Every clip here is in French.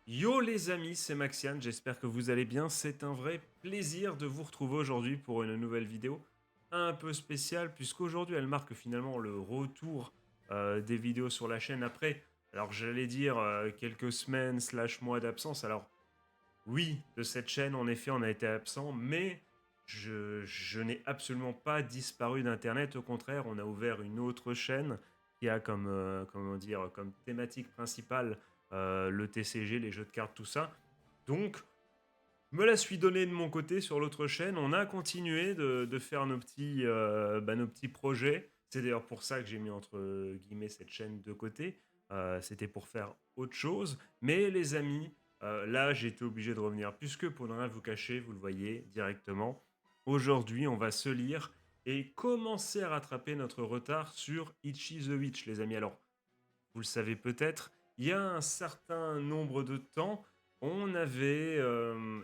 Yo les amis, c'est Maxiane, j'espère que vous allez bien. C'est un vrai plaisir de vous retrouver aujourd'hui pour une nouvelle vidéo un peu spéciale, puisqu'aujourd'hui elle marque finalement le retour des vidéos sur la chaîne après, alors j'allais dire quelques semaines slash mois d'absence. Alors oui, de cette chaîne en effet on a été absent, mais je n'ai absolument pas disparu d'Internet. Au contraire, on a ouvert une autre chaîne qui a comme, comment dire, comme thématique principale le TCG, les jeux de cartes, tout ça. Donc, me la suis donnée de mon côté sur l'autre chaîne. On a continué de faire nos petits projets. C'est d'ailleurs pour ça que j'ai mis entre guillemets cette chaîne de côté. C'était pour faire autre chose. Mais les amis, là j'ai été obligé de revenir. Puisque pour ne rien vous cacher, vous le voyez directement. Aujourd'hui, on va se lire et commencer à rattraper notre retard sur Ichi the Witch, les amis. Alors, vous le savez peut-être, il y a un certain nombre de temps, on avait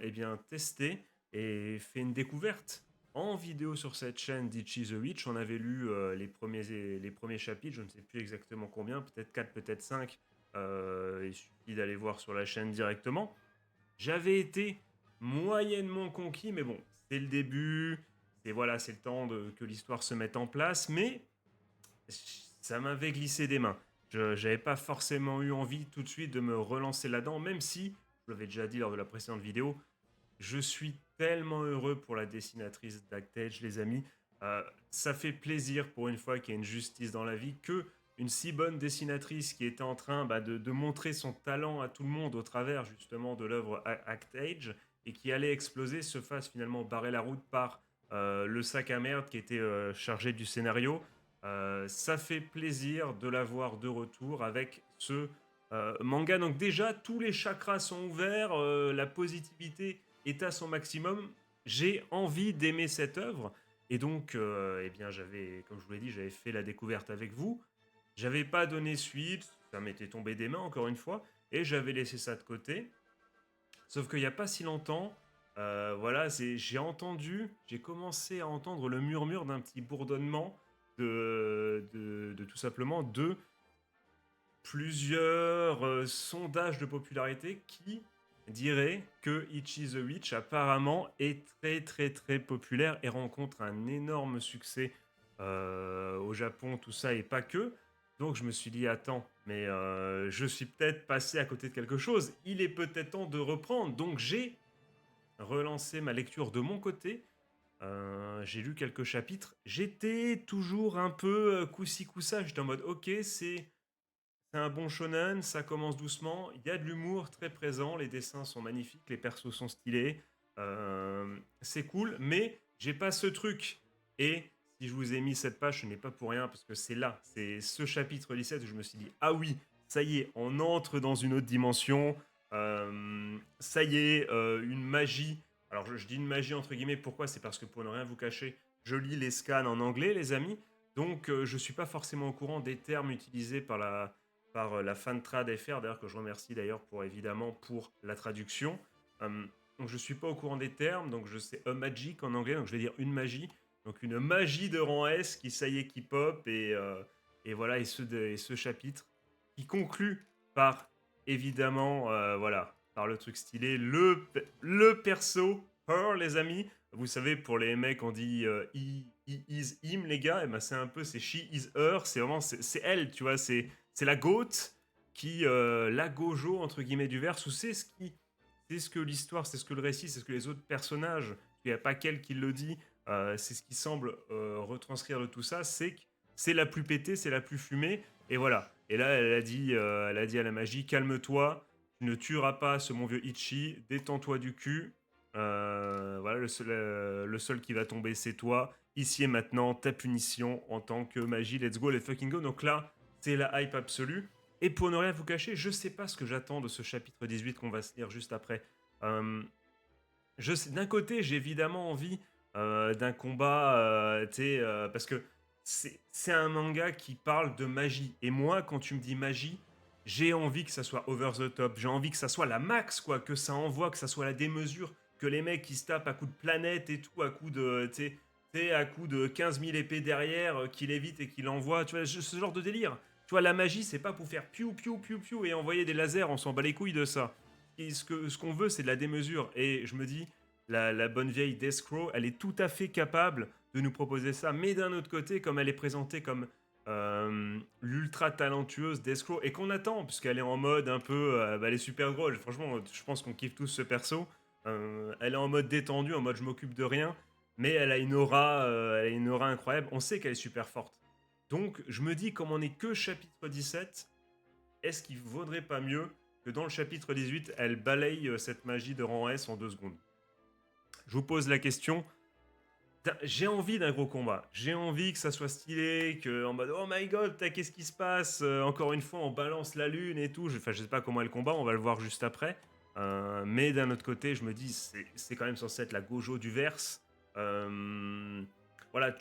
eh bien, testé et fait une découverte en vidéo sur cette chaîne d'Itchy the Witch. On avait lu les premiers chapitres, je ne sais plus exactement combien, peut-être 4, peut-être 5. Il suffit d'aller voir sur la chaîne directement. J'avais été moyennement conquis, mais bon, c'est le début, c'est voilà, c'est le temps que l'histoire se mette en place, mais ça m'avait glissé des mains. Je n'avais pas forcément eu envie tout de suite de me relancer là-dedans, même si, je l'avais déjà dit lors de la précédente vidéo, je suis tellement heureux pour la dessinatrice d'Actage, les amis. Ça fait plaisir pour une fois qu'il y a une justice dans la vie, que une si bonne dessinatrice qui était en train de montrer son talent à tout le monde au travers justement de l'œuvre Actage et qui allait exploser se fasse finalement barrer la route par le sac à merde qui était chargé du scénario. Ça fait plaisir de la voir de retour avec ce manga. Donc déjà, tous les chakras sont ouverts, la positivité est à son maximum. J'ai envie d'aimer cette œuvre. Et donc, eh bien, j'avais, comme je vous l'ai dit, j'avais fait la découverte avec vous. J'avais pas donné suite, ça m'était tombé des mains encore une fois, et j'avais laissé ça de côté. Sauf qu'il n'y a pas si longtemps, voilà, j'ai commencé à entendre le murmure d'un petit bourdonnement de tout simplement de plusieurs sondages de popularité qui diraient que Ichi the Witch apparemment est très très très populaire et rencontre un énorme succès au Japon, tout ça et pas que. Donc je me suis dit, attends, mais je suis peut-être passé à côté de quelque chose. Il est peut-être temps de reprendre. Donc j'ai relancé ma lecture de mon côté. J'ai lu quelques chapitres. J'étais toujours un peu coussi coussa. J'étais en mode, ok, c'est un bon shonen, ça commence doucement, il y a de l'humour très présent, les dessins sont magnifiques, les persos sont stylés, c'est cool, mais j'ai pas ce truc. Et si je vous ai mis cette page, ce n'est pas pour rien, parce que c'est là, c'est ce chapitre 17 où je me suis dit, ah oui, ça y est, on entre dans une autre dimension, ça y est, une magie. Alors je dis une magie entre guillemets, pourquoi? C'est parce que pour ne rien vous cacher, je lis les scans en anglais, les amis, donc je suis pas forcément au courant des termes utilisés par la Fantrad FR, d'ailleurs que je remercie d'ailleurs pour évidemment pour la traduction. Donc je suis pas au courant des termes, donc je sais a magic en anglais, donc je vais dire une magie. Donc une magie de rang S qui ça y est qui pop et voilà et ce chapitre qui conclut par évidemment voilà par le truc stylé le perso her les amis. Vous savez pour les mecs on dit he is him les gars et ben c'est un peu c'est she is her, c'est vraiment c'est elle tu vois c'est la goat qui, la gojo entre guillemets du verse, ou c'est ce que l'histoire, c'est ce que le récit, c'est ce que les autres personnages, il n'y a pas qu'elle qui le dit, c'est ce qui semble retranscrire de tout ça, c'est que c'est la plus pétée, c'est la plus fumée, et voilà. Et là, elle a dit à la magie, calme-toi, tu ne tueras pas ce mon vieux Ichi, détends-toi du cul. Voilà, le seul qui va tomber, c'est toi. Ici et maintenant, ta punition en tant que magie. Let's go, let's fucking go. Donc là, c'est la hype absolue. Et pour ne rien vous cacher, je sais pas ce que j'attends de ce chapitre 18 qu'on va se lire juste après. Euh, d'un côté, j'ai évidemment envie d'un combat, parce que c'est un manga qui parle de magie. Et moi, quand tu me dis magie, j'ai envie que ça soit over the top. J'ai envie que ça soit la max, quoi, que ça envoie, que ça soit la démesure, que les mecs qui se tapent à coups de planète et tout, à coups de, à coups de 15 000 épées derrière, qu'il évite et qu'il envoie. Tu vois, ce genre de délire. Tu vois, la magie, c'est pas pour faire piou, piou, piou, piou et envoyer des lasers, on s'en bat les couilles de ça. Ce ce qu'on veut, c'est de la démesure. Et je me dis, la bonne vieille Deathcrow, elle est tout à fait capable de nous proposer ça. Mais d'un autre côté, comme elle est présentée comme l'ultra talentueuse Deathcrow, et qu'on attend, puisqu'elle est en mode un peu... elle est super drôle. Franchement, je pense qu'on kiffe tous ce perso. Elle est en mode détendu, en mode je m'occupe de rien. Mais elle a une aura incroyable. On sait qu'elle est super forte. Donc, je me dis, comme on n'est que chapitre 17, est-ce qu'il vaudrait pas mieux que dans le chapitre 18, elle balaye cette magie de rang S en 2 secondes? Je vous pose la question. J'ai envie d'un gros combat. J'ai envie que ça soit stylé, que en mode oh my god, qu'est-ce qui se passe? Encore une fois, on balance la lune et tout. Enfin, je sais pas comment elle combat, on va le voir juste après. Mais d'un autre côté, je me dis, c'est quand même censé être la Gojo du verse. Voilà,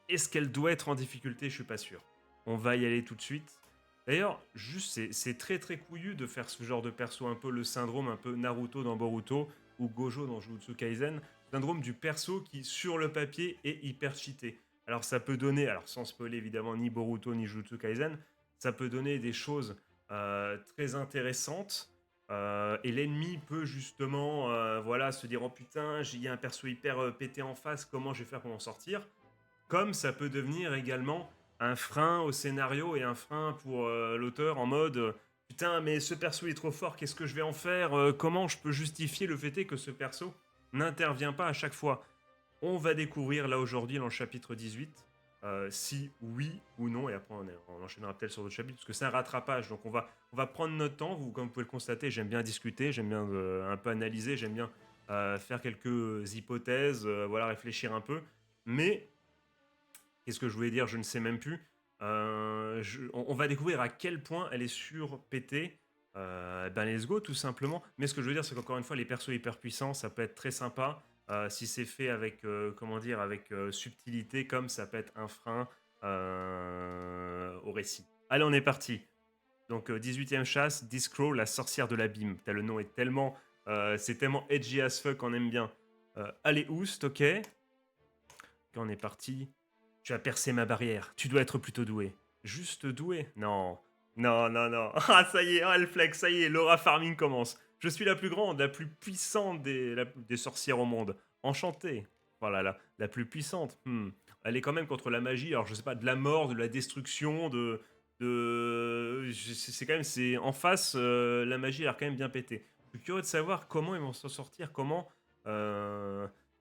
est-ce qu'elle doit être en difficulté? Je suis pas sûr. On va y aller tout de suite. D'ailleurs, juste, c'est très très couillu de faire ce genre de perso, un peu le syndrome, un peu Naruto dans Boruto ou Gojo dans Jujutsu Kaisen, syndrome du perso qui, sur le papier, est hyper cheaté. Alors ça peut donner, alors sans spoiler évidemment ni Boruto ni Jujutsu Kaisen, ça peut donner des choses très intéressantes. Et l'ennemi peut justement voilà, se dire oh putain, il y a un perso hyper pété en face, comment je vais faire pour m'en sortir? Comme ça peut devenir également un frein au scénario et un frein pour l'auteur en mode putain mais ce perso est trop fort, qu'est-ce que je vais en faire? Comment je peux justifier le fait est que ce perso n'intervient pas à chaque fois? On va découvrir là aujourd'hui dans le chapitre 18 si oui ou non, et après on enchaînera peut-être sur d'autres chapitres, parce que c'est un rattrapage, donc on va prendre notre temps. Vous, comme vous pouvez le constater, j'aime bien discuter, j'aime bien un peu analyser, j'aime bien faire quelques hypothèses, voilà, réfléchir un peu, mais qu'est-ce que je voulais dire? Je ne sais même plus. On va découvrir à quel point elle est surpétée. Ben let's go tout simplement. Mais ce que je veux dire, c'est qu'encore une fois, les persos hyper puissants, ça peut être très sympa. Si c'est fait avec, comment dire, avec subtilité, comme ça peut être un frein au récit. Allez, on est parti. Donc 18e chasse, Discrow, la sorcière de l'abîme. Putain, le nom est tellement, c'est tellement edgy as fuck, on aime bien. Allez, oust, ok. Ok, on est parti. Tu as percé ma barrière. Tu dois être plutôt doué. Juste doué? Non. Non, non, non. Ah, ça y est, ah, elle flex, ça y est, Laura Farming commence. Je suis la plus grande, la plus puissante des sorcières au monde. Enchantée. Voilà, la plus puissante. Elle est quand même contre la magie, alors je sais pas, de la mort, de la destruction, c'est quand même, c'est en face, la magie a l'air quand même bien pétée. Je suis curieux de savoir comment ils vont s'en sortir, comment...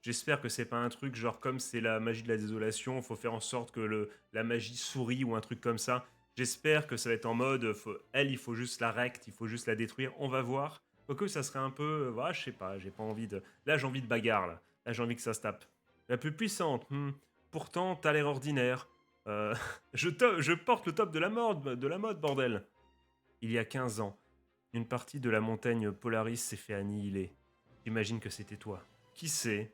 J'espère que c'est pas un truc genre comme c'est la magie de la désolation, faut faire en sorte que la magie sourit ou un truc comme ça. J'espère que ça va être en mode, elle, il faut juste la recte, il faut juste la détruire. On va voir. Quoique ça serait un peu, voilà, je sais pas, j'ai pas envie de. Là, j'ai envie de bagarre là. Là, j'ai envie que ça se tape. La plus puissante. Pourtant, t'as l'air ordinaire. Euh, je porte le top de la mode, bordel. Il y a 15 ans, une partie de la montagne Polaris s'est fait annihiler. J'imagine que c'était toi. Qui sait?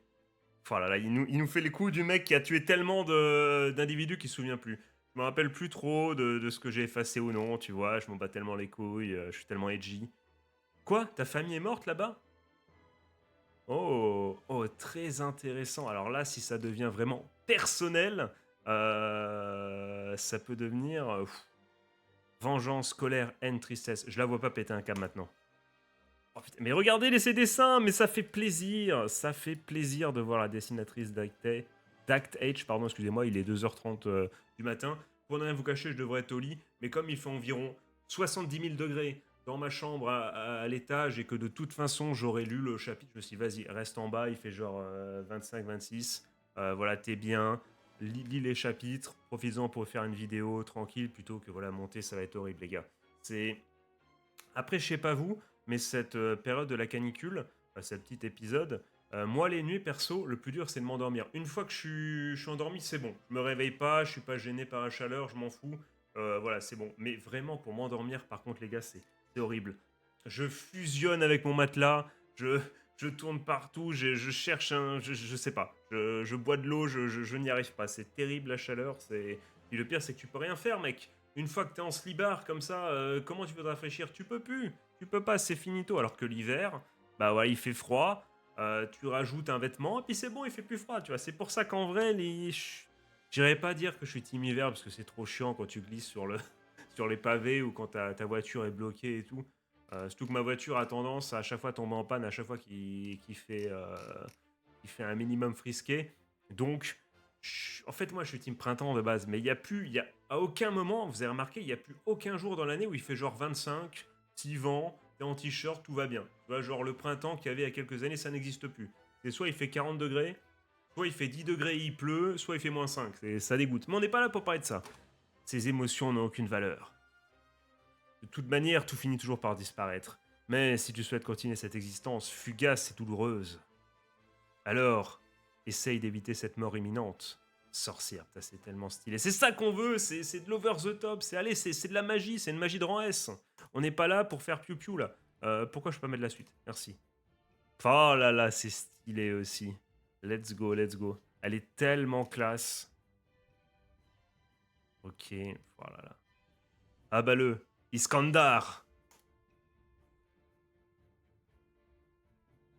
Voilà, là, il nous fait les coups du mec qui a tué tellement d'individus qu'il se souvient plus. Je me rappelle plus trop de ce que j'ai effacé ou non, tu vois, je m'en bats tellement les couilles, je suis tellement edgy. Quoi? Ta famille est morte là-bas? Oh, oh, très intéressant. Alors là, si ça devient vraiment personnel, ça peut devenir vengeance, colère, haine, tristesse. Je la vois pas péter un câble maintenant. Oh, putain, mais regardez ces dessins, mais ça fait plaisir. Ça fait plaisir de voir la dessinatrice d'Act H, pardon, excusez-moi, il est 2h30 du matin. Pour ne rien vous cacher, je devrais être au lit, mais comme il fait environ 70 000 degrés dans ma chambre à l'étage et que de toute façon j'aurais lu le chapitre, je me suis dit, vas-y, reste en bas, il fait genre 25-26, voilà, t'es bien, lis les chapitres, profites-en pour faire une vidéo tranquille plutôt que voilà, monter, ça va être horrible, les gars. C'est. Après, je sais pas vous, mais cette période de la canicule, cet petit épisode, moi les nuits perso, le plus dur c'est de m'endormir. Une fois que je suis endormi, c'est bon. Je me réveille pas, je suis pas gêné par la chaleur, je m'en fous. Voilà, c'est bon. Mais vraiment pour m'endormir, par contre les gars, c'est horrible. Je fusionne avec mon matelas, je tourne partout, je cherche un, je sais pas. Je bois de l'eau, je n'y arrive pas. C'est terrible la chaleur. Et le pire c'est que tu peux rien faire, mec. Une fois que t'es en slibard comme ça, comment tu peux te rafraîchir? Tu peux plus. Tu peux pas, c'est finito. Alors que l'hiver, bah voilà, il fait froid. Tu rajoutes un vêtement et puis c'est bon, il fait plus froid. Tu vois, c'est pour ça qu'en vrai, j'irais pas dire que je suis team hiver parce que c'est trop chiant quand tu glisses sur le sur les pavés ou quand ta voiture est bloquée et tout. Surtout que ma voiture a tendance à chaque fois tomber en panne, à chaque fois qu'il fait un minimum frisqué. Donc, en fait, moi, je suis team printemps de base, mais à aucun moment, vous avez remarqué, il n'y a plus aucun jour dans l'année où il fait genre 25, 6 vent, t'es en t-shirt, tout va bien. Tu vois, genre le printemps qu'il y avait il y a quelques années, ça n'existe plus. C'est soit il fait 40 degrés, soit il fait 10 degrés et il pleut, soit il fait moins 5. Ça dégoûte. Mais on n'est pas là pour parler de ça. Ces émotions n'ont aucune valeur. De toute manière, tout finit toujours par disparaître. Mais si tu souhaites continuer cette existence fugace et douloureuse, alors essaye d'éviter cette mort imminente. Sorcière, putain, c'est tellement stylé. C'est ça qu'on veut, c'est de l'over the top. C'est de la magie, c'est une magie de rang S. On n'est pas là pour faire piou-piou là. Pourquoi je peux pas mettre la suite? Merci. Oh là là, c'est stylé aussi. Let's go, let's go. Elle est tellement classe. Ok, voilà là. Ah bah le Iskandar.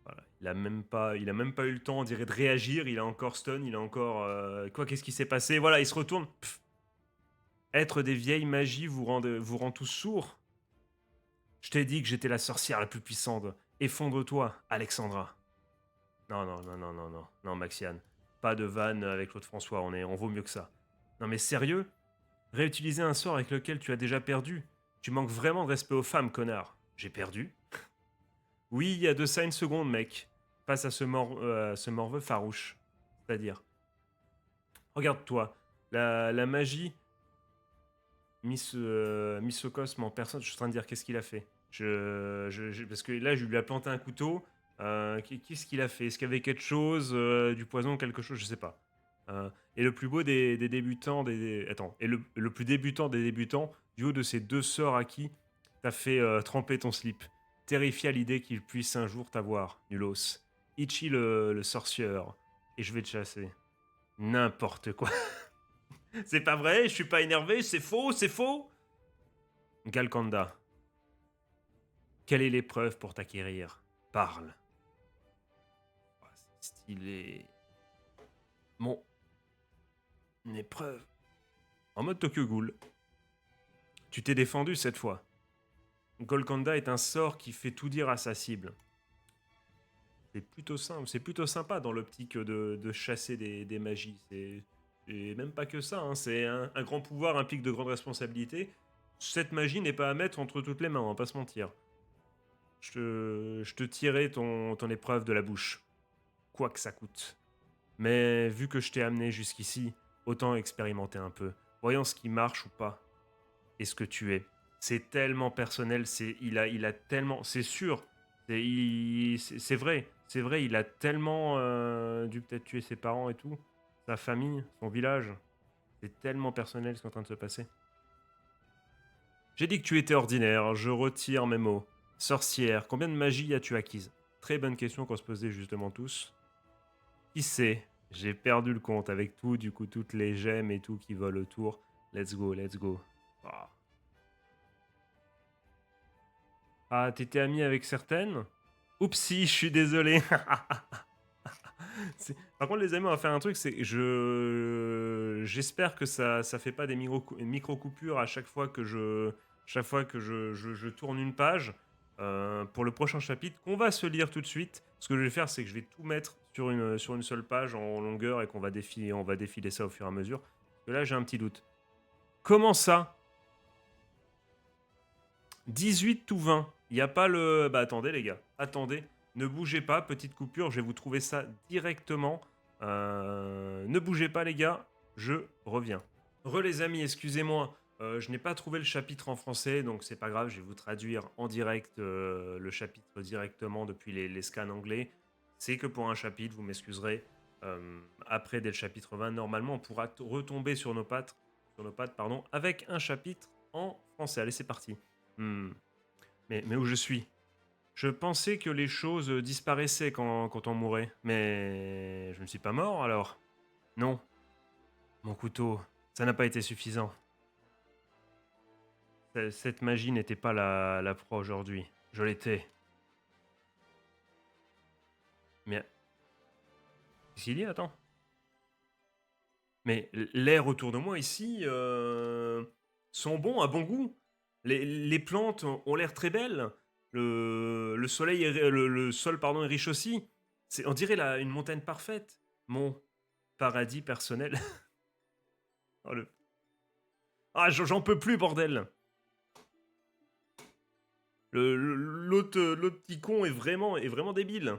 Voilà. Il a même pas eu le temps, on dirait, de réagir. Il a encore stun, il a encore. Quoi, qu'est-ce qui s'est passé? Voilà, il se retourne. Pff. Être des vieilles magies vous rend tous sourds. Je t'ai dit que j'étais la sorcière la plus puissante. Effondre-toi, Alexandra. Non, non, non, non, non, non, non, Maxiane. Pas de vanne avec Claude François, on vaut mieux que ça. Non mais sérieux? Réutiliser un sort avec lequel tu as déjà perdu? Tu manques vraiment de respect aux femmes, connard. J'ai perdu? Oui, il y a de ça une seconde, mec. Face à ce morveux farouche. C'est-à-dire, regarde-toi, la magie Miss Cosme en personne, je suis en train de dire qu'est-ce qu'il a fait. Parce que là, je lui ai planté un couteau. Qu'est-ce qu'il a fait? Est-ce qu'il y avait quelque chose, du poison, quelque chose, je sais pas. Et le plus beau des débutants, attends, et le plus débutant des débutants, du haut de ces deux sorts acquis, t'as fait tremper ton slip. Terrifié à l'idée qu'il puisse un jour t'avoir, Nulos. Ichi le sorcieur, et je vais te chasser. N'importe quoi. C'est pas vrai, je suis pas énervé, c'est faux, c'est faux. Galkanda, quelle est l'épreuve pour t'acquérir? Parle. Ah, c'est stylé. Mon épreuve. En mode Tokyo Ghoul. Tu t'es défendu cette fois. Golconda est un sort qui fait tout dire à sa cible. C'est plutôt simple, c'est plutôt sympa dans l'optique de chasser des magies. Et même pas que ça, hein, c'est un grand pouvoir implique de grandes responsabilités. Cette magie n'est pas à mettre entre toutes les mains, on va pas se mentir. Je te tirerai ton épreuve de la bouche. Quoi que ça coûte. Mais vu que je t'ai amené jusqu'ici, autant expérimenter un peu. Voyons ce qui marche ou pas. Et ce que tu es. C'est tellement personnel, il a tellement... C'est sûr, c'est vrai. C'est vrai, il a tellement dû peut-être tuer ses parents et tout. Sa famille, son village. C'est tellement personnel ce qui est en train de se passer. J'ai dit que tu étais ordinaire, je retire mes mots. Sorcière, combien de magie as-tu acquise? Très bonne question qu'on se posait justement tous. Qui sait? J'ai perdu le compte avec tout, du coup, toutes les gemmes et tout qui volent autour. Let's go, let's go. Ah, ah t'étais ami avec certaines? Oupsie, je suis désolé. Par contre, les amis, on va faire un truc, c'est j'espère que ça fait pas des micro coupures à chaque fois que je tourne une page. Pour le prochain chapitre qu'on va se lire tout de suite. Ce que je vais faire, c'est que je vais tout mettre sur une seule page en longueur et qu'on va défiler ça au fur et à mesure. Parce que là, j'ai un petit doute. Comment ça? 18 ou 20? Il n'y a pas le... Bah attendez les gars, attendez. Ne bougez pas, petite coupure, je vais vous trouver ça directement. Ne bougez pas les gars, je reviens. Les amis, excusez-moi, je n'ai pas trouvé le chapitre en français, donc c'est pas grave, je vais vous traduire en direct le chapitre directement depuis les scans anglais. C'est que pour un chapitre, vous m'excuserez. Après, dès le chapitre 20, normalement, on pourra retomber sur nos pattes, pardon, avec un chapitre en français. Allez, c'est parti. Hmm. Mais où je suis? Je pensais que les choses disparaissaient quand on mourait. Mais je ne suis pas mort alors? Non. Mon couteau, ça n'a pas été suffisant. Cette magie n'était pas la proie aujourd'hui. Je l'étais. Mais... Qu'est-ce qu'il y a? Attends. Mais l'air autour de moi ici sont bons, à bon goût. Les plantes ont l'air très belles. Le soleil le sol pardon, est riche aussi. On dirait une montagne parfaite. Mon paradis personnel. Oh, Ah, j'en peux plus, bordel. L'autre petit con est vraiment débile.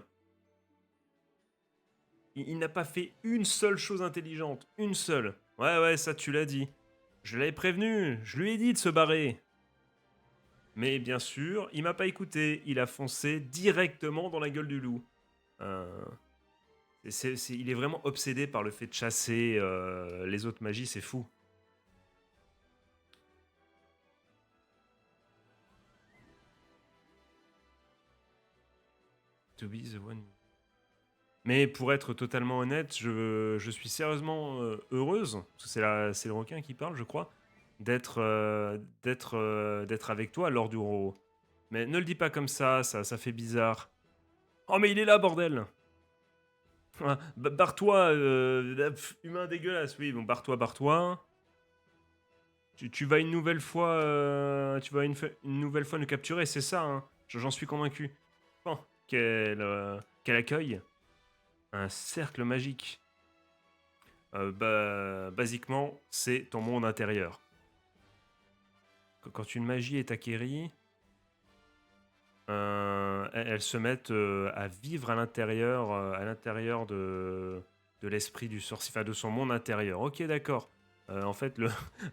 Il n'a pas fait une seule chose intelligente. Une seule. Ouais, ça tu l'as dit. Je l'avais prévenu. Je lui ai dit de se barrer. Mais bien sûr, il m'a pas écouté. Il a foncé directement dans la gueule du loup. Il est vraiment obsédé par le fait de chasser les autres magies, c'est fou. To be the one. Mais pour être totalement honnête, je suis sérieusement heureuse, parce que c'est le requin qui parle, je crois, d'être avec toi lors du Roro. Mais ne le dis pas comme ça fait bizarre. Oh mais il est là, bordel. Ah, barre-toi, humain dégueulasse, oui, bon, barre-toi. Tu vas une nouvelle fois, une nouvelle fois nous capturer, c'est ça, hein. J'en suis convaincu. Oh, quel accueil. Un cercle magique. Basiquement, c'est ton monde intérieur. Quand une magie est acquérie, elles se mettent à vivre à l'intérieur de l'esprit du sorcier, enfin de son monde intérieur. Ok, d'accord. En fait,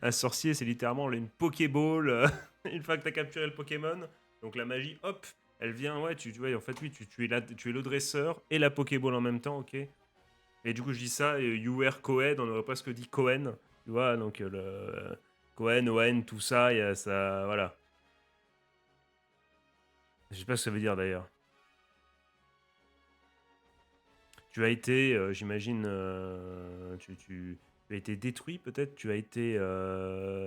un sorcier, c'est littéralement une Pokéball. Une fois que tu as capturé le Pokémon, donc la magie, hop, elle vient. Ouais, en fait, oui, tu es le dresseur et la Pokéball en même temps, ok. Et du coup, je dis ça, et You Were Cohen, on aurait presque dit Cohen. Tu vois, donc le Cohen, Owen, tout ça, il y a ça, voilà. Je sais pas ce que ça veut dire d'ailleurs. Tu as été, j'imagine, tu as été détruit peut-être, tu as été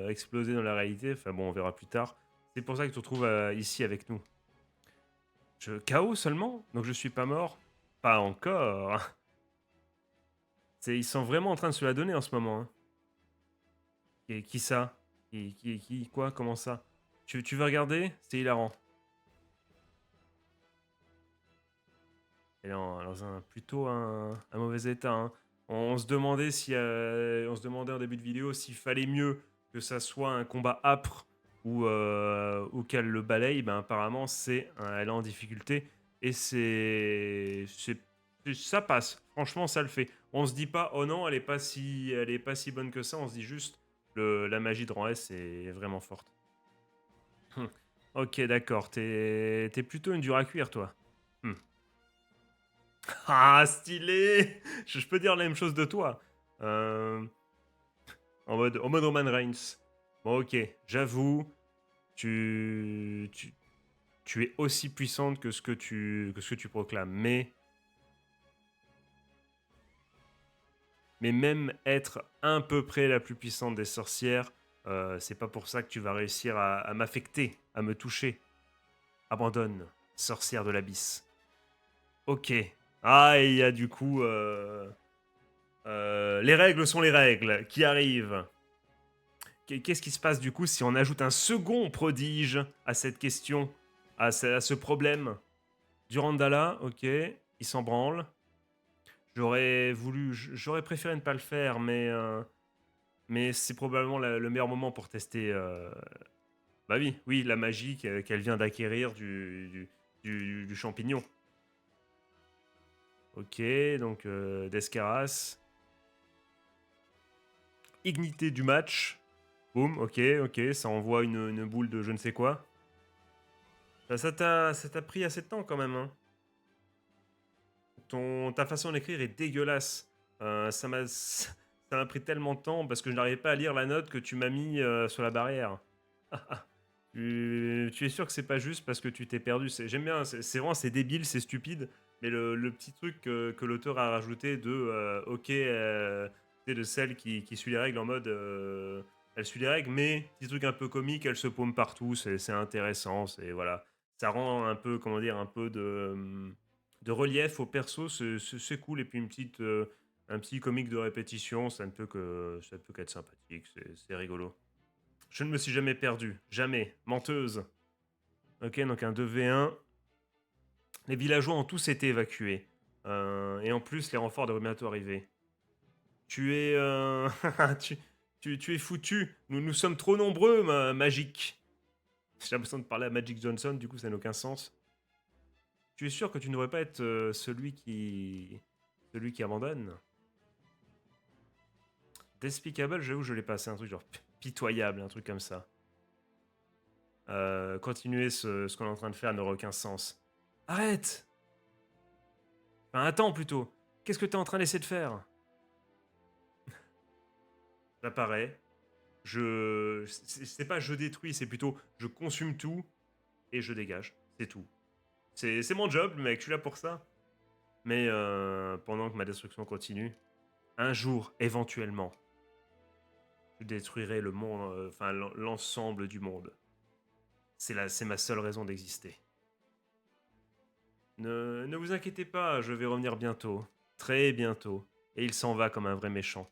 explosé dans la réalité, enfin bon, on verra plus tard. C'est pour ça que tu te retrouves ici avec nous. KO seulement? Donc je suis pas mort? Pas encore. Ils sont vraiment en train de se la donner en ce moment. Hein. Qui ça? Quoi? Comment ça? Tu veux regarder? C'est hilarant. Et dans plutôt un mauvais état. Hein. On se demandait on se demandait en début de vidéo s'il fallait mieux que ça soit un combat âpre ou qu'elle le balaye. Ben apparemment elle est en difficulté et ça passe. Franchement, ça le fait. On se dit pas oh non, elle est pas si bonne que ça. On se dit juste la magie de rang S est vraiment forte. Ok, d'accord. T'es plutôt une dure à cuire, toi. Hmm. Ah, stylé. Je peux dire la même chose de toi. Euh, en mode Roman Reigns. Bon, ok, j'avoue, tu, tu, tu es aussi puissante que ce que tu proclames. Mais même être un peu près la plus puissante des sorcières, c'est pas pour ça que tu vas réussir à m'affecter, à me toucher. Abandonne, sorcière de l'abysse. Ok. Ah, il y a du coup... les règles sont les règles qui arrivent. Qu'est-ce qui se passe du coup si on ajoute un second prodige à cette question, à ce problème? Durandala, ok, il s'en branle. J'aurais préféré ne pas le faire, mais c'est probablement le meilleur moment pour tester. Bah oui, la magie qu'elle vient d'acquérir du champignon. Ok, donc Descaras. Ignité du match. Boum, ok, ça envoie une boule de je ne sais quoi. Ça t'a pris assez de temps quand même. Hein. Ta façon d'écrire est dégueulasse. Ça m'a pris tellement de temps parce que je n'arrivais pas à lire la note que tu m'as mis sur la barrière. Tu es sûr que c'est pas juste parce que tu t'es perdu. J'aime bien, c'est débile, c'est stupide, mais le petit truc que l'auteur a rajouté de ok, c'est de celle qui suit les règles en mode elle suit les règles, mais petit truc un peu comique, elle se paume partout, c'est intéressant, c'est voilà, ça rend un peu comment dire un peu de relief au perso, c'est cool et puis un petit comique de répétition, ça ne peut qu'être sympathique, c'est rigolo. Je ne me suis jamais perdu. Jamais. Menteuse. Ok, donc un 2v1. Les villageois ont tous été évacués. Et en plus, les renforts devraient bientôt arriver. Tu es... tu, tu es foutu. Nous sommes trop nombreux, Magic. J'ai l'impression de parler à Magic Johnson, du coup ça n'a aucun sens. Tu es sûr que tu ne devrais pas être celui qui abandonne? Despicable, j'avoue, je l'ai passé un truc genre pitoyable, un truc comme ça. Continuer ce qu'on est en train de faire n'aurait aucun sens. Arrête! Enfin, attends plutôt. Qu'est-ce que t'es en train d'essayer de faire? J'apparais. C'est pas je détruis, c'est plutôt je consume tout et je dégage. C'est tout. C'est mon job, mec, je suis là pour ça. Mais pendant que ma destruction continue, un jour, éventuellement, je détruirai le monde, enfin l'ensemble du monde. C'est ma seule raison d'exister. Ne vous inquiétez pas, je vais revenir bientôt. Très bientôt. Et il s'en va comme un vrai méchant.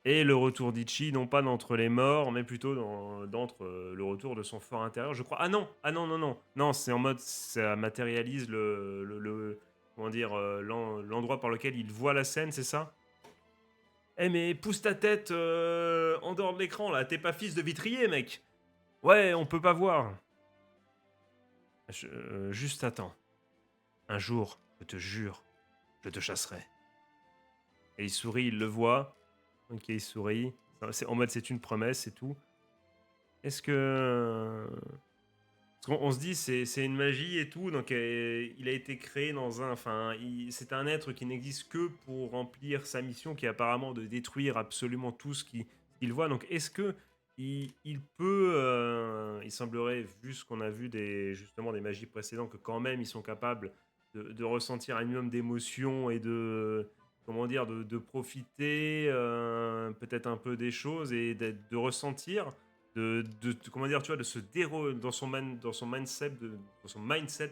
Et le retour d'Ichi, non pas d'entre les morts, mais plutôt d'entre le retour de son fort intérieur, je crois. Ah non, non. Non, c'est en mode, ça matérialise comment dire, l'endroit par lequel il voit la scène, c'est ça? Eh mais pousse ta tête en dehors de l'écran là, t'es pas fils de vitrier, mec. Ouais, on peut pas voir. Juste attends. Un jour, je te jure, je te chasserai. Et il sourit, il le voit. Ok, il sourit. C'est en mode c'est une promesse, c'est tout. Est-ce que... Parce qu'on se dit c'est une magie et tout, donc il a été créé dans un... Enfin, c'est un être qui n'existe que pour remplir sa mission, qui est apparemment de détruire absolument tout ce qu'il voit. Donc est-ce que il peut... il semblerait, vu ce qu'on a vu justement des magies précédentes, que quand même ils sont capables de ressentir un minimum d'émotion et de... Comment dire, de profiter peut-être un peu des choses et de ressentir comment dire, tu vois, de se dérober dans son mindset,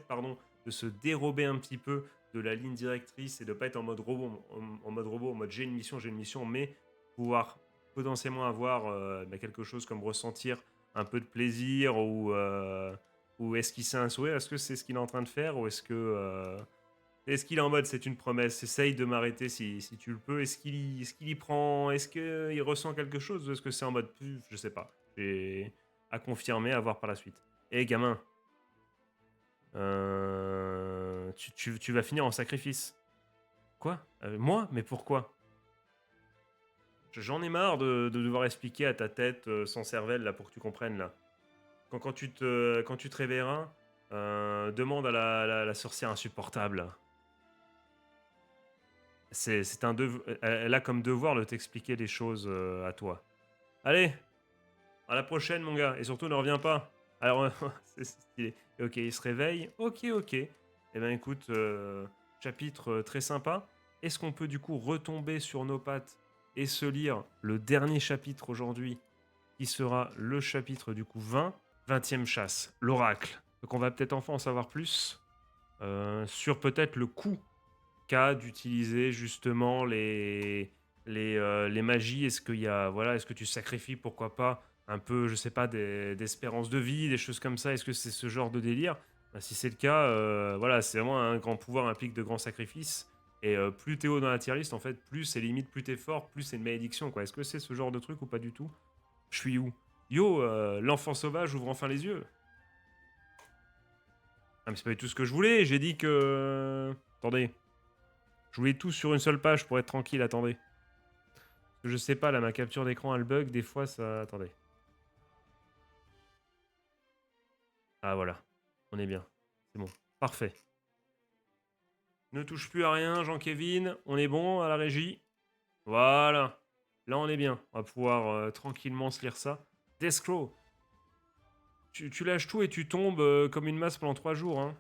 pardon, de se dérober un petit peu de la ligne directrice et de pas être en mode robot, en mode j'ai une mission, mais pouvoir potentiellement avoir quelque chose comme ressentir un peu de plaisir ou esquisser un sourire. Est-ce que c'est ce qu'il est en train de faire ou est-ce qu'il est en mode c'est une promesse, essaye de m'arrêter si tu le peux. Est-ce qu'il y prend, est-ce qu'il ressent quelque chose ou est-ce que c'est en mode je sais pas. J'ai à confirmer, à voir par la suite. Eh gamin, tu vas finir en sacrifice. Quoi? Moi? Mais pourquoi? J'en ai marre de devoir expliquer à ta tête sans cervelle là pour que tu comprennes là. Quand tu te réveilleras, demande à la sorcière insupportable. C'est un elle a comme devoir de t'expliquer les choses à toi. Allez, à la prochaine, mon gars. Et surtout, ne reviens pas. Alors, c'est stylé. Ok, il se réveille. Ok. Eh ben, écoute, chapitre très sympa. Est-ce qu'on peut du coup retomber sur nos pattes et se lire le dernier chapitre aujourd'hui, qui sera le chapitre du coup 20, 20e chasse, l'oracle. Donc on va peut-être enfin en savoir plus sur peut-être le coût qu'a d'utiliser justement les magies. Est-ce qu'il y a, voilà, est-ce que tu sacrifies, pourquoi pas, un peu, je sais pas, d'espérance de vie, des choses comme ça? Est-ce que c'est ce genre de délire? Bah, si c'est le cas, voilà, c'est vraiment un grand pouvoir implique de grands sacrifices. Et plus t'es haut dans la tier list, en fait, plus c'est limite, plus t'es fort, plus c'est une malédiction, quoi. Est-ce que c'est ce genre de truc ou pas du tout? Je suis où? Yo, l'enfant sauvage ouvre enfin les yeux. Ah, mais c'est pas du tout ce que je voulais. J'ai dit que. Attendez. Je voulais tout sur une seule page pour être tranquille, attendez. Je sais pas, là, ma capture d'écran, elle bug, des fois, ça... Attendez. Ah, voilà. On est bien. C'est bon. Parfait. Ne touche plus à rien, Jean-Kévin. On est bon à la régie. Voilà. Là, on est bien. On va pouvoir tranquillement se lire ça. Deathclaw. Tu lâches tout et tu tombes comme une masse pendant 3 jours, hein.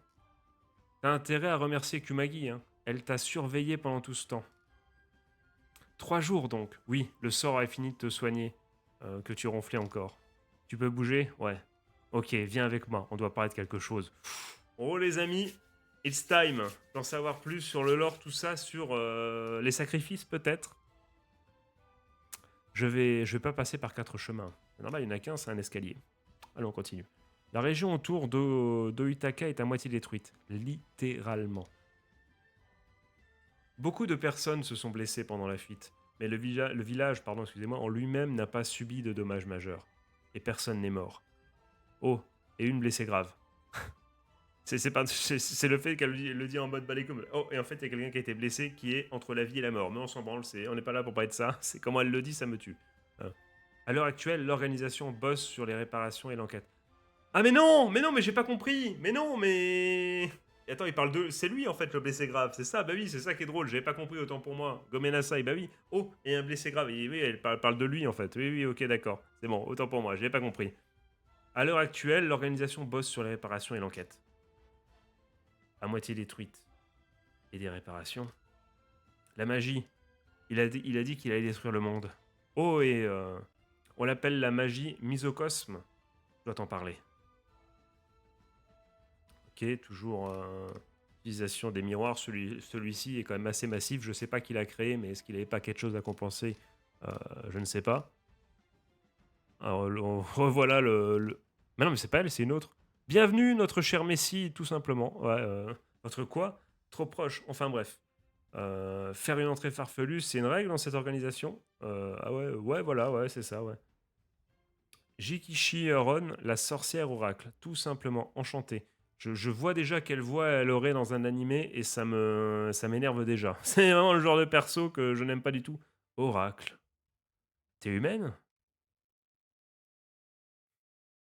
T'as intérêt à remercier Kumagi, hein. Elle t'a surveillé pendant tout ce temps. 3 jours, donc. Oui, le sort a fini de te soigner. Que tu ronflais encore. Tu peux bouger? Ouais. Ok, viens avec moi, on doit parler de quelque chose. Oh les amis, it's time d'en savoir plus sur le lore, tout ça, sur les sacrifices peut-être. Je vais pas passer par 4 chemins. C'est normal, il n'y en a qu'un, c'est un escalier. Allez, on continue. La région autour d'Oitaka est à moitié détruite, littéralement. Beaucoup de personnes se sont blessées pendant la fuite, mais le village en lui-même n'a pas subi de dommages majeurs. Et personne n'est mort. Oh, et une blessée grave. C'est le fait qu'elle le dit en mode balai comme. Oh, et en fait, il y a quelqu'un qui a été blessé qui est entre la vie et la mort. Mais on s'en branle, on n'est pas là pour parler de ça. C'est comment elle le dit, ça me tue. Hein. À l'heure actuelle, l'organisation bosse sur les réparations et l'enquête. Ah, mais j'ai pas compris. Mais non, mais. Et attends, il parle de. C'est lui en fait le blessé grave, c'est ça. Bah oui, c'est ça qui est drôle. J'avais pas compris, autant pour moi. Gomenasai, bah oui. Oh, et un blessé grave. Et oui, elle parle de lui en fait. Oui, oui, ok, d'accord. C'est bon, autant pour moi. J'avais pas compris. À l'heure actuelle, l'organisation bosse sur les réparations et l'enquête. À moitié détruite. Et des réparations. La magie. Il a dit qu'il allait détruire le monde. Oh, et on l'appelle la magie misocosme. Je dois t'en parler. Ok, toujours utilisation des miroirs. Celui-ci est quand même assez massif. Je sais pas qui l'a créé, mais est-ce qu'il n'avait pas quelque chose à compenser? Je ne sais pas. Alors, on revoilà Mais non, mais c'est pas elle, c'est une autre. Bienvenue, notre cher Messi, tout simplement. Ouais, votre quoi? Trop proche. Enfin bref. Faire une entrée farfelue, c'est une règle dans cette organisation. Ah ouais, ouais, voilà, ouais, c'est ça, ouais. Jikishi Ron, la sorcière oracle, tout simplement, enchantée. Je vois déjà quelle voix elle aurait dans un animé et ça m'énerve déjà. C'est vraiment le genre de perso que je n'aime pas du tout. Oracle. T'es humaine?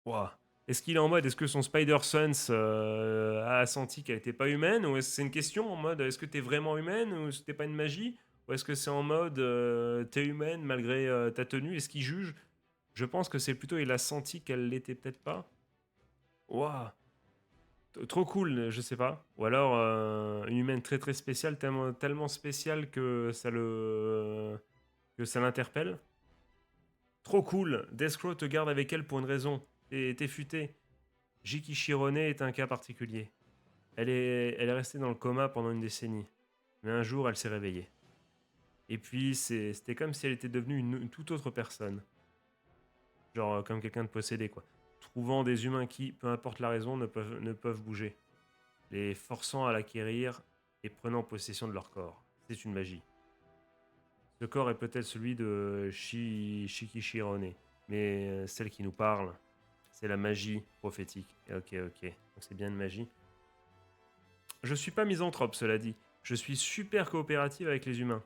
Ouah. Est-ce qu'il est en mode, est-ce que son Spider-Sense a senti qu'elle n'était pas humaine? Ou est-ce que c'est une question en mode, est-ce que t'es vraiment humaine ou c'était pas une magie? Ou est-ce que c'est en mode, t'es humaine malgré ta tenue? Est-ce qu'il juge? Je pense que c'est plutôt, il a senti qu'elle l'était peut-être pas. Waouh! Trop cool, je sais pas. Ou alors une humaine très très spéciale, tellement spéciale que ça l'interpelle. Trop cool. Deathcrow te garde avec elle pour une raison. T'es futé. Jiki Shirone est un cas particulier. Elle est restée dans le coma pendant une décennie. Mais un jour, elle s'est réveillée. Et puis, c'était comme si elle était devenue une toute autre personne. Genre comme quelqu'un de possédé, quoi. Trouvant des humains qui, peu importe la raison, ne peuvent bouger. Les forçant à l'acquérir et prenant possession de leur corps. C'est une magie. Ce corps est peut-être celui de Shikishirone, mais celle qui nous parle, c'est la magie prophétique. Ok, ok. Donc c'est bien une magie. Je suis pas misanthrope, cela dit. Je suis super coopérative avec les humains.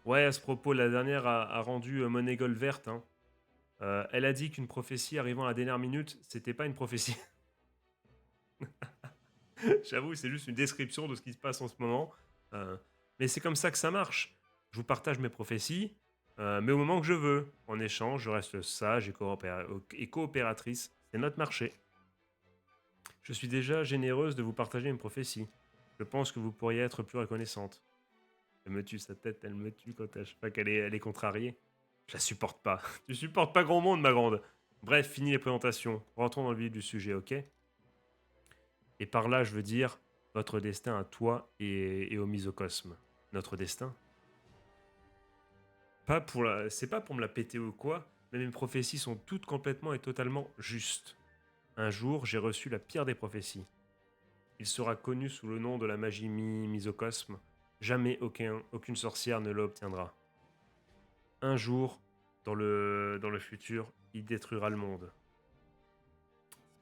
Ouais, à ce propos, la dernière a rendu Monégole verte. Hein. Elle a dit qu'une prophétie arrivant à la dernière minute, c'était pas une prophétie. J'avoue, c'est juste une description de ce qui se passe en ce moment. Euh, mais c'est comme ça que ça marche. Je vous partage mes prophéties, mais au moment que je veux. En échange, je reste sage et coopératrice. C'est notre marché. Je suis déjà généreuse de vous partager une prophétie. Je pense que vous pourriez être plus reconnaissante. Elle me tue, sa tête, elle me tue quand elle, je sais pas elle est contrariée. Je la supporte pas. Tu supportes pas grand monde, ma grande. Bref, fini les présentations. Rentrons dans le vif du sujet, ok? Et par là, je veux dire votre destin à toi et au misocosme. Notre destin. C'est pas pour me la péter ou quoi, mais mes prophéties sont toutes complètement et totalement justes. Un jour, j'ai reçu la pire des prophéties. Il sera connu sous le nom de la magie misocosme. Jamais aucune sorcière ne l'obtiendra. Un jour, dans le futur, il détruira le monde.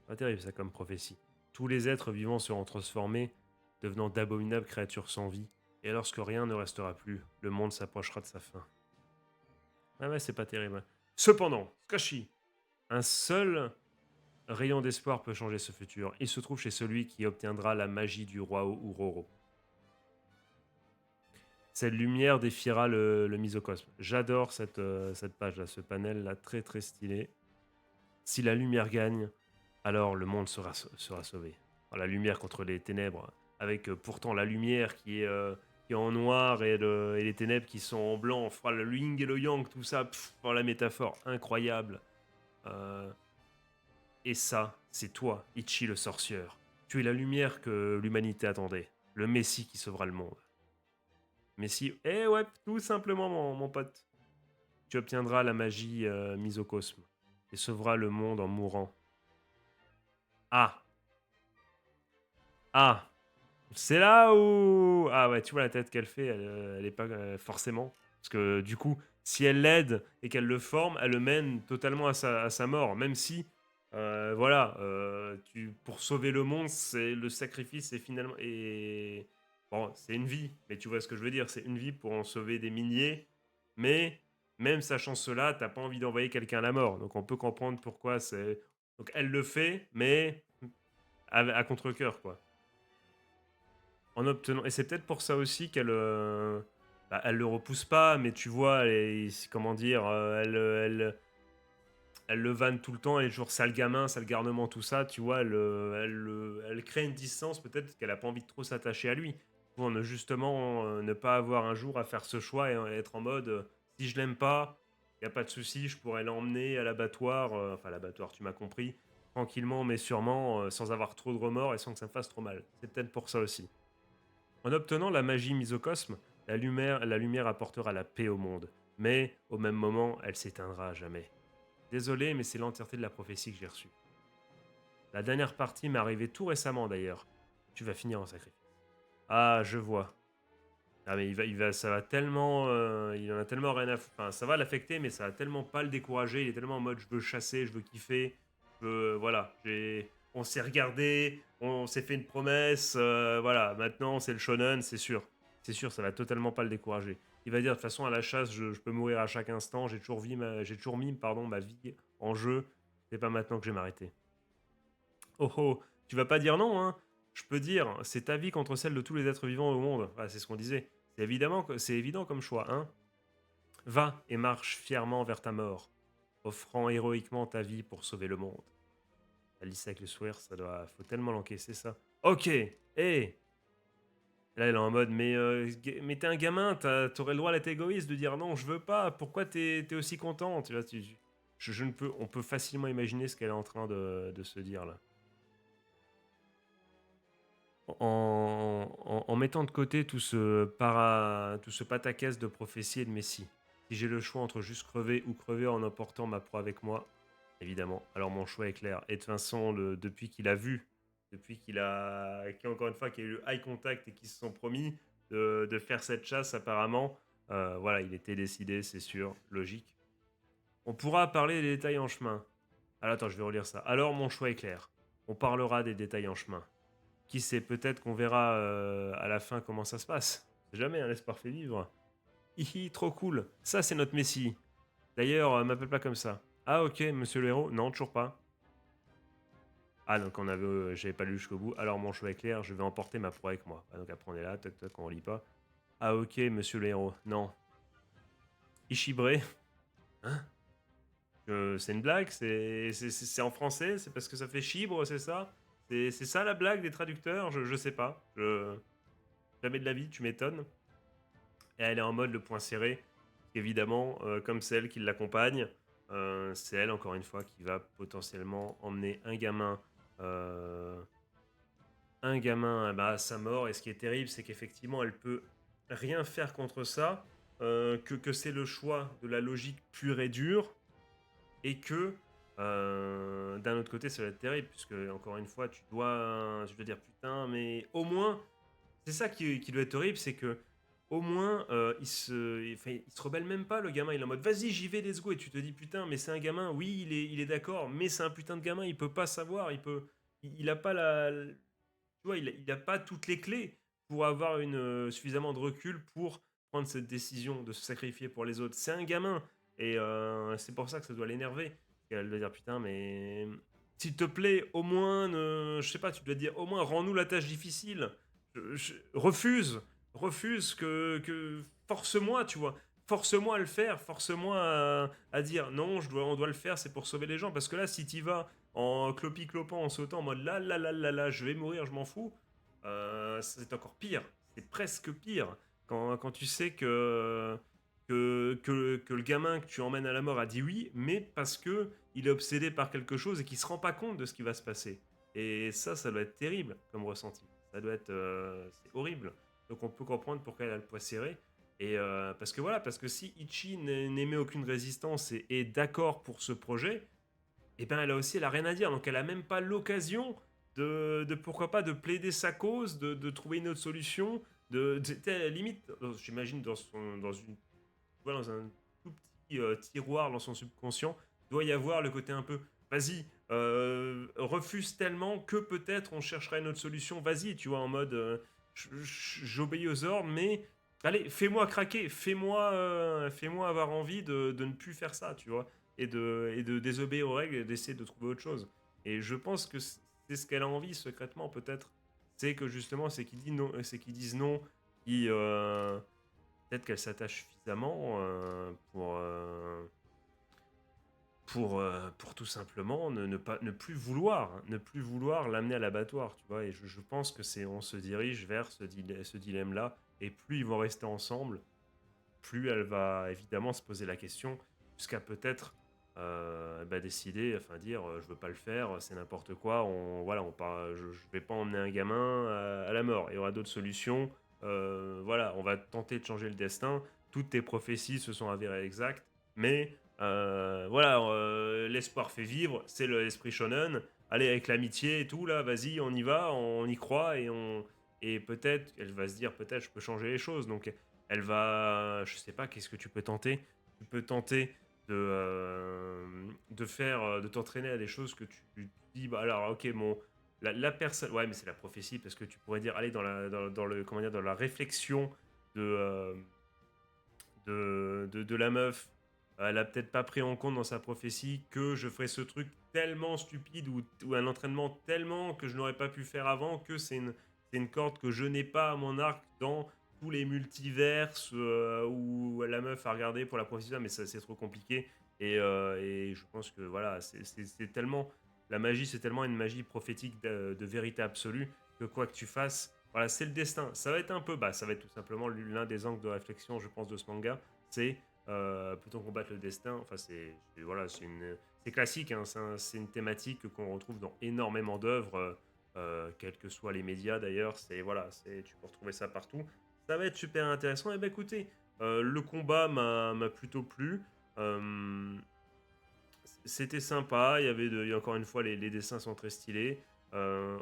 Pas terrible ça comme prophétie. Tous les êtres vivants seront transformés, devenant d'abominables créatures sans vie, et lorsque rien ne restera plus, le monde s'approchera de sa fin. Ah ouais, c'est pas terrible. Cependant, Skashi, un seul rayon d'espoir peut changer ce futur. Il se trouve chez celui qui obtiendra la magie du roi Uroro. Cette lumière défiera le misocosme. J'adore cette page-là, ce panel-là, très très stylé. Si la lumière gagne, alors le monde sera sauvé. La lumière contre les ténèbres, avec pourtant la lumière qui est en noir et les ténèbres qui sont en blanc. On fera le yin et le yang, tout ça, par la métaphore, incroyable. Euh, et ça, c'est toi, Ichi le sorcieur. Tu es la lumière que l'humanité attendait, le Messie qui sauvera le monde. Messie, eh ouais, tout simplement mon pote. Tu obtiendras la magie misocosme et sauveras le monde en mourant. Ah, ah, c'est là où... Ah ouais, tu vois la tête qu'elle fait, elle est pas forcément. Parce que du coup, si elle l'aide et qu'elle le forme, elle le mène totalement à sa mort. Même si, voilà, pour sauver le monde, c'est le sacrifice est finalement... Et... Bon, c'est une vie, mais tu vois ce que je veux dire. C'est une vie pour en sauver des milliers. Mais même sachant cela, t'as pas envie d'envoyer quelqu'un à la mort. Donc on peut comprendre pourquoi c'est... Donc elle le fait, mais à contre-cœur, quoi. En obtenant... Et c'est peut-être pour ça aussi qu'elle... bah, elle le repousse pas, mais tu vois, comment dire, elle le vanne tout le temps, elle est toujours sale gamin, sale garnement, tout ça, tu vois, elle crée une distance, peut-être qu'elle a pas envie de trop s'attacher à lui, pour justement ne pas avoir un jour à faire ce choix et être en mode, si je l'aime pas, y a pas de souci, je pourrais l'emmener à l'abattoir, enfin à l'abattoir, tu m'as compris, tranquillement mais sûrement, sans avoir trop de remords et sans que ça me fasse trop mal. C'est peut-être pour ça aussi. En obtenant la magie misocosme, la lumière apportera la paix au monde, mais au même moment, elle s'éteindra à jamais. Désolé, mais c'est l'entièreté de la prophétie que j'ai reçue. La dernière partie m'est arrivée tout récemment d'ailleurs. Tu vas finir en sacrifice. Ah, je vois. Ah mais ça va tellement, il en a tellement rien à, enfin, ça va l'affecter, mais ça va tellement pas le décourager. Il est tellement en mode, je veux chasser, je veux kiffer, voilà, on s'est regardé, on s'est fait une promesse, voilà. Maintenant, c'est le shonen, c'est sûr, ça va totalement pas le décourager. Il va dire de toute façon à la chasse, je peux mourir à chaque instant. J'ai toujours mis, pardon, ma vie en jeu. C'est pas maintenant que je vais m'arrêter. Oh oh, tu vas pas dire non, hein. Je peux dire, c'est ta vie contre celle de tous les êtres vivants au monde. Ah, c'est ce qu'on disait. C'est évident comme choix, hein. Va et marche fièrement vers ta mort, offrant héroïquement ta vie pour sauver le monde. Alice avec le sourire, ça doit, faut tellement l'encaisser ça. Ok, hé. Là, elle est en mode, mais t'es un gamin, t'aurais le droit d'être égoïste, de dire non, je veux pas. Pourquoi t'es aussi content, tu vois, je ne peux, on peut facilement imaginer ce qu'elle est en train de se dire là. En mettant de côté tout ce pataquès de prophéties et de messie. Si j'ai le choix entre juste crever ou crever en emportant ma proie avec moi, évidemment, alors mon choix est clair. Et de toute façon, depuis qu'il a vu, encore une fois, qu'il y a eu le eye contact et qu'ils se sont promis de faire cette chasse, apparemment, voilà, il était décidé, c'est sûr, logique. On pourra parler des détails en chemin. Alors attends, je vais relire ça. Alors mon choix est clair. On parlera des détails en chemin. Qui sait, peut-être qu'on verra à la fin comment ça se passe. C'est jamais, hein, l'espoir fait vivre. Hihi, trop cool. Ça, c'est notre Messie. D'ailleurs, m'appelle pas comme ça. Ah, ok, monsieur le héros. Non, toujours pas. Ah, donc j'avais pas lu jusqu'au bout. Alors, mon choix est clair, je vais emporter ma proie avec moi. Ah, donc après, on est là, toc toc, on lit pas. Ah, ok, monsieur le héros. Non. Ishibre. Hein. C'est une blague. C'est en français. C'est parce que ça fait chibre, c'est ça. C'est ça la blague des traducteurs. Je sais pas. Jamais de la vie, tu m'étonnes. Et elle est en mode le point serré. Évidemment, comme c'est elle qui l'accompagne, c'est elle, encore une fois, qui va potentiellement emmener euh, un gamin bah, à sa mort. Et ce qui est terrible, c'est qu'effectivement, elle peut rien faire contre ça, que c'est le choix de la logique pure et dure, et que d'un autre côté, ça va être terrible, puisque encore une fois, je dois dire putain, mais au moins, c'est ça qui doit être horrible, c'est que au moins il se rebelle même pas le gamin, il est en mode vas-y j'y vais let's go et tu te dis putain mais c'est un gamin, oui il est d'accord mais c'est un putain de gamin, il peut pas savoir, il a pas tu vois il a pas toutes les clés pour avoir suffisamment de recul pour prendre cette décision de se sacrifier pour les autres. C'est un gamin et c'est pour ça que ça doit l'énerver. Elle doit dire putain mais s'il te plaît au moins je sais pas tu dois dire au moins rends-nous la tâche difficile. Refuse force-moi, tu vois, force-moi à le faire, force-moi à dire non, on doit le faire, c'est pour sauver les gens. Parce que là, si tu vas en clopi-clopant, en sautant, en mode là, je vais mourir, je m'en fous, c'est encore pire, c'est presque pire. Quand tu sais que le gamin que tu emmènes à la mort a dit oui, mais parce que il est obsédé par quelque chose et qu'il se rend pas compte de ce qui va se passer. Et ça doit être terrible comme ressenti. Ça doit être, c'est horrible. Donc on peut comprendre pourquoi elle a le poids serré. Et parce que voilà, parce que si Ichi n'émet aucune résistance et est d'accord pour ce projet, et ben elle a rien à dire, donc elle a même pas l'occasion de pourquoi pas de plaider sa cause, de trouver une autre solution, à la limite, j'imagine dans un tout petit tiroir dans son subconscient, doit y avoir le côté un peu, vas-y, refuse tellement que peut-être on cherchera une autre solution, vas-y, tu vois, en mode, j'obéis aux ordres, mais allez, fais-moi craquer, fais-moi avoir envie de ne plus faire ça, tu vois, et de désobéir aux règles et d'essayer de trouver autre chose. Et je pense que c'est ce qu'elle a envie secrètement, peut-être. C'est que justement, c'est qu'ils disent non, qui, peut-être qu'elle s'attache suffisamment pour tout simplement ne plus vouloir, ne plus vouloir l'amener à l'abattoir, tu vois. Et je pense que on se dirige vers ce dilemme-là. Et plus ils vont rester ensemble, plus elle va évidemment se poser la question, jusqu'à peut-être décider, enfin dire, je veux pas le faire, c'est n'importe quoi, je vais pas emmener un gamin à la mort, il y aura d'autres solutions, voilà, on va tenter de changer le destin, toutes tes prophéties se sont avérées exactes, mais voilà, l'espoir fait vivre, c'est l'esprit shonen, allez avec l'amitié et tout, là, vas-y, on y va, on y croit, et peut-être, elle va se dire, peut-être je peux changer les choses, donc elle va, je sais pas, qu'est-ce que tu peux tenter? Tu peux tenter de t'entraîner à des choses que tu dis, bah alors, ok, bon, la personne, ouais, mais c'est la prophétie parce que tu pourrais dire, allez, dans le, comment dire, dans la réflexion de, euh, de la meuf, elle a peut-être pas pris en compte dans sa prophétie que je ferais ce truc tellement stupide ou un entraînement tellement que je n'aurais pas pu faire avant que c'est une corde que je n'ai pas à mon arc dans tous les multiverses où la meuf a regardé pour la prophétie, mais ça c'est trop compliqué. Et je pense que voilà, c'est tellement. La magie, c'est tellement une magie prophétique de vérité absolue que quoi que tu fasses, voilà, c'est le destin. Ça va être un peu, bah, ça va être tout simplement l'un des angles de réflexion, je pense, de ce manga. C'est peut-on combattre le destin. Enfin, voilà, c'est classique. Hein, c'est une thématique qu'on retrouve dans énormément d'œuvres, quels que soient les médias d'ailleurs. Tu peux retrouver ça partout. Ça va être super intéressant. Et ben écoutez, le combat m'a plutôt plu. Euh, C'était sympa. Il y a encore une fois, les dessins sont très stylés.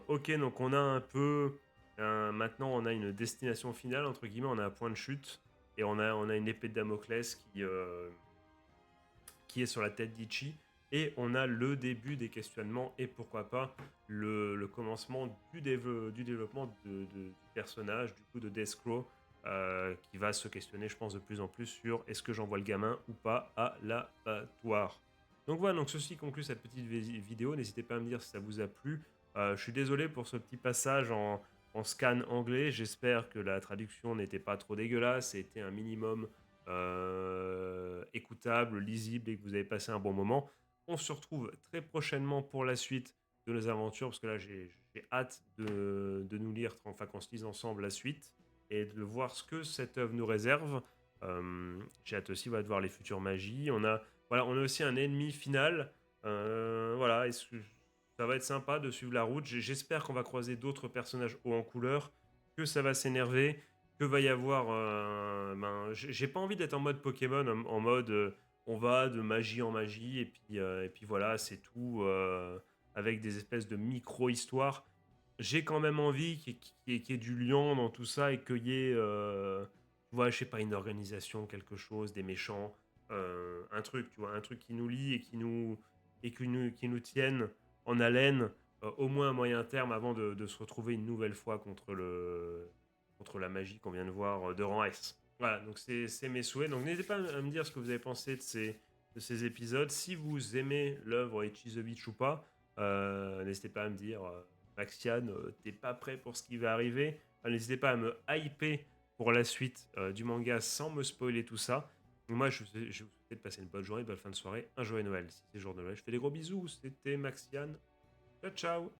Ok, donc on a un peu. Maintenant, on a une destination finale, entre guillemets, on a un point de chute. Et on a une épée de Damoclès qui est sur la tête d'Ichi. Et on a le début des questionnements et pourquoi pas le commencement du développement du personnage, du coup de Deathclaw, qui va se questionner, je pense, de plus en plus sur est-ce que j'envoie le gamin ou pas à l'abattoir. Donc voilà, donc ceci conclut cette petite vidéo. N'hésitez pas à me dire si ça vous a plu. Je suis désolé pour ce petit passage en scan anglais. J'espère que la traduction n'était pas trop dégueulasse. C'était un minimum écoutable, lisible et que vous avez passé un bon moment. On se retrouve très prochainement pour la suite de nos aventures parce que là j'ai hâte de nous lire, enfin qu'on se lise ensemble la suite et de voir ce que cette œuvre nous réserve. J'ai hâte aussi de voir les futures magies. On a aussi un ennemi final. Voilà, ça va être sympa de suivre la route. J'espère qu'on va croiser d'autres personnages hauts en couleur, que ça va s'énerver, que va y avoir. J'ai pas envie d'être en mode Pokémon, en mode on va de magie en magie et puis voilà, c'est tout, avec des espèces de micro-histoires. J'ai quand même envie qu'il y ait du lion dans tout ça et qu'il y ait, tu vois, je sais pas, une organisation, quelque chose, des méchants, un truc, tu vois, un truc qui nous lie qui nous tienne en haleine, au moins à moyen terme, avant de se retrouver une nouvelle fois contre la magie qu'on vient de voir de rang S. Voilà, donc c'est mes souhaits. Donc n'hésitez pas à me dire ce que vous avez pensé de ces épisodes. Si vous aimez l'œuvre Ichi the Beach ou pas, n'hésitez pas à me dire, Maxian, t'es pas prêt pour ce qui va arriver. N'hésitez pas à me hyper pour la suite du manga sans me spoiler tout ça. Moi, je vais vous souhaiter de passer une bonne journée, une bonne fin de soirée, un joyeux Noël si c'est jour de Noël. Je fais des gros bisous, c'était Maxian. Ciao, ciao.